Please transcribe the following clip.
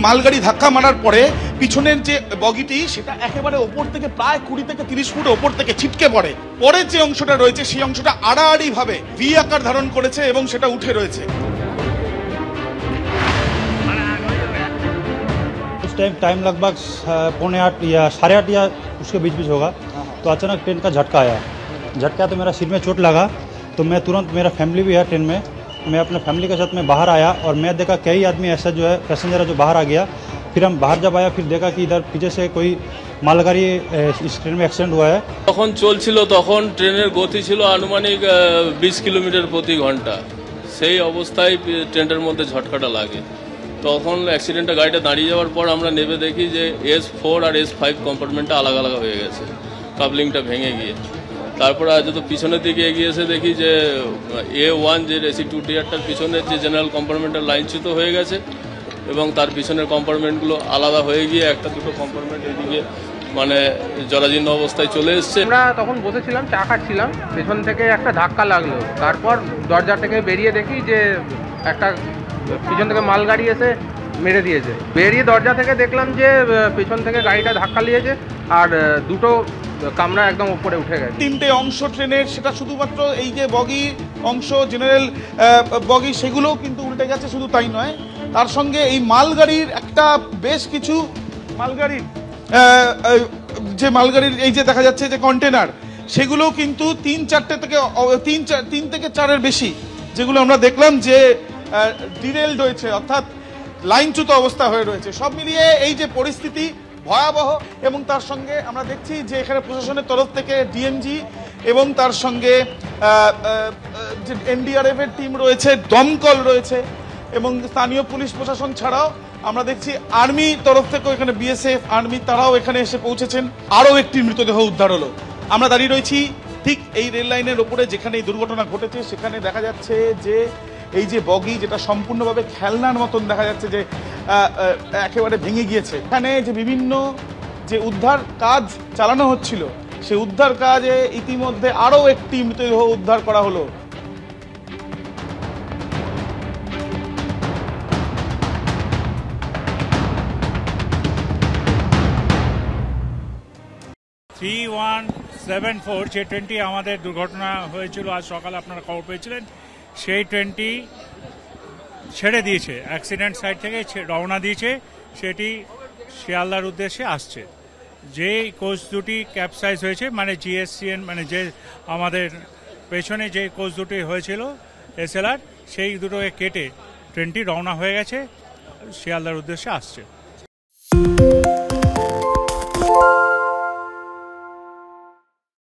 মালগাড়ি ধাক্কা মারার পরে পিছনের যে বগিটি সেটা একেবারে ওপর থেকে প্রায় 20 থেকে 30 ফুট ওপর থেকে ছিটকে পড়ে। পরের যে অংশটা রয়েছে সেই অংশটা আড়াআড়ি ভাবে ভি আকার ধারণ করেছে এবং সেটা উঠে রয়েছে। उस टाइम लगभग 7:45 या 8:30 या उसके बीच होगा। तो अचानक ट्रेन का झटका तो मेरा सिर में चोट लगा। तो मैं तुरंत, मेरा फैमिली भी है ट्रेन में, मैं अपने फैमिली के साथ में बाहर आया और मैं देखा कई आदमी ऐसा जो है पैसेंजर है जो बाहर आ गया। फिर हम बाहर जब आया फिर देखा कि इधर पीछे से कोई मालगाड़ी इस ट्रेन में एक्सीडेंट हुआ है। তখন চলছিল, তখন ট্রেনের গতি ছিল আনুমানিক 20 কিলোমিটার প্রতি ঘন্টা। সেই অবস্থায় ট্রেনের মধ্যে ঝটকাটা লাগে। তখন অ্যাক্সিডেন্টটা গাড়িটা দাঁড়িয়ে যাওয়ার পর আমরা নেমে দেখি যে S4 আর S5 কম্পার্টমেন্টটা আলাদা আলাদা হয়ে গেছে, কাপলিংটা ভেঙে গিয়ে। তারপর যত পিছনের দিকে এগিয়ে এসে দেখি যে A1 যে এসি 2 টিয়ারটার পিছনের যে জেনারেল কম্পার্টমেন্টের লাইনচ্যুত হয়ে গেছে এবং তার পিছনের কম্পার্টমেন্টগুলো আলাদা হয়ে গিয়ে একটা দুটো কম্পার্টমেন্ট এদিকে মানে জরাজীর্ণ অবস্থায় চলে এসছে। আমরা তখন বসেছিলাম, চা খাচ্ছিলাম, পেছন থেকে একটা ধাক্কা লাগলো। তারপর দরজা থেকে বেরিয়ে দেখি যে একটা পিছন থেকে মালগাড়ি এসে মেরে দিয়েছে। বেরিয়ে দরজা থেকে দেখলাম যে পেছন থেকে গাড়িটা ধাক্কা নিয়েছে আর দুটো কামরা একদম উপরে উঠে গেছে। 3টে অংশ ট্রেনের, সেটা শুধুমাত্র এই যে বগি অংশ, জেনারেল বগি, সেগুলোও কিন্তু উল্টে গেছে। শুধু তাই নয়, তার সঙ্গে এই মালগাড়ির একটা বেশ কিছু মালগাড়ির যে মালগাড়ির এই যে দেখা যাচ্ছে যে কন্টেনার, সেগুলোও কিন্তু 3 থেকে 4-এর বেশি, যেগুলো আমরা দেখলাম যে ডিরেলড হয়েছে, অর্থাৎ লাইনচ্যুত অবস্থা হয়ে রয়েছে। সব মিলিয়ে এই যে পরিস্থিতি ভয়াবহ। এবং তার সঙ্গে আমরা দেখছি যে এখানে প্রশাসনের তরফ থেকে ডিএমজি এবং তার সঙ্গে যে NDRF এর টিম রয়েছে, দমকল রয়েছে এবং স্থানীয় পুলিশ প্রশাসন ছাড়াও আমরা দেখছি আর্মি তরফ থেকেও এখানে BSF আর্মি তারাও এখানে এসে পৌঁছেছেন। আরও একটি মৃতদেহ উদ্ধার হলো। আমরা দাঁড়িয়ে রয়েছি ঠিক এই রেল লাইনের ওপরে যেখানে এই দুর্ঘটনা ঘটেছে। সেখানে দেখা যাচ্ছে যে এই যে বগি, যেটা সম্পূর্ণভাবে খেলনার মতন দেখা যাচ্ছে যে একেবারে ভেঙে গিয়েছে। এখানে যে বিভিন্ন যে উদ্ধার কাজ চালানো হচ্ছিল, সেই উদ্ধার কাজে ইতিমধ্যে আরও একটি মৃতদেহ উদ্ধার করা হলো। যে ট্রেনটি আমাদের দুর্ঘটনা হয়েছিল আজ সকালে আপনারা খবর পেয়েছিলেন, সেই ট্রেনটি ছেড়ে দিয়েছে, অ্যাক্সিডেন্ট সাইড থেকে রওনা দিয়েছে, সেটি শিয়ালদার উদ্দেশ্যে আসছে। যে কোচ দুটি ক্যাপসাইজ হয়েছে, মানে GSCN, মানে যে আমাদের পেছনে যে কোচ দুটি হয়েছিল SLR, সেই দুটোকে কেটে ট্রেনটি রওনা হয়ে গেছে, শিয়ালদার উদ্দেশ্যে আসছে।